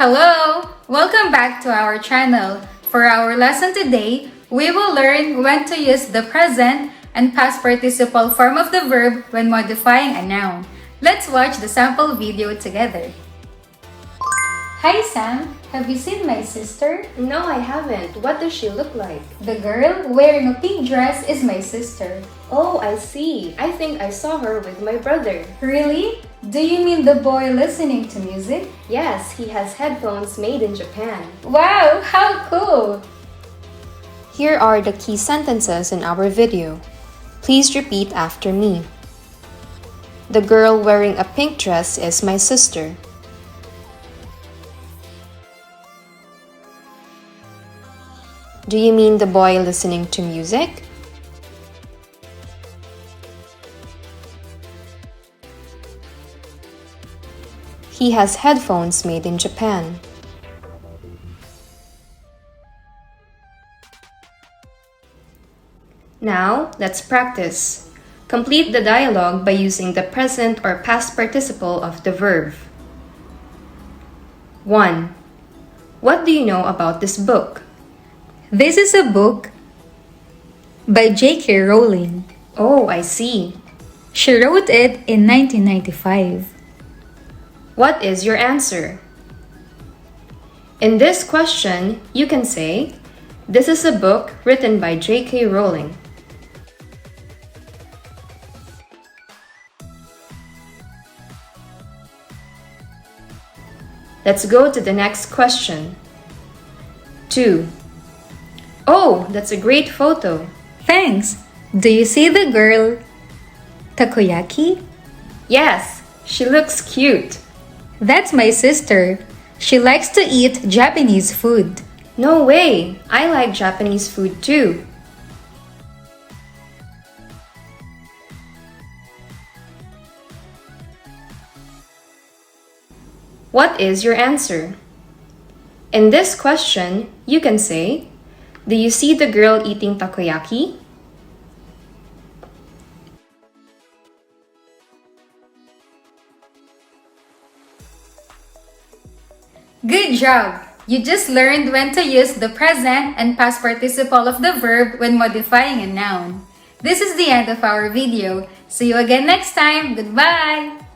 Hello! Welcome back to our channel. For our lesson today, we will learn when to use the present and past participle form of the verb when modifying a noun. Let's watch the sample video together. Hi Sam, have you seen my sister? No, I haven't. What does she look like? The girl wearing a pink dress is my sister. Oh, I see. I think I saw her with my brother. Really? Do you mean the boy listening to music? Yes, he has headphones made in Japan. Wow, how cool! Here are the key sentences in our video. Please repeat after me. The girl wearing a pink dress is my sister. Do you mean the boy listening to music? He has headphones made in Japan. Now, let's practice. Complete the dialogue by using the present or past participle of the verb. 1. What do you know about this book? This is a book by J.K. Rowling. Oh, I see. She wrote it in 1995. What is your answer? In this question, you can say, this is a book written by J.K. Rowling. Let's go to the next question. 2. Oh, that's a great photo. Thanks! Do you see the girl Takoyaki? Yes, she looks cute. That's my sister. She likes to eat Japanese food. No way! I like Japanese food too. What is your answer? In this question, you can say, do you see the girl eating takoyaki? Good job! You just learned when to use the present and past participle of the verb when modifying a noun. This is the end of our video. See you again next time. Goodbye!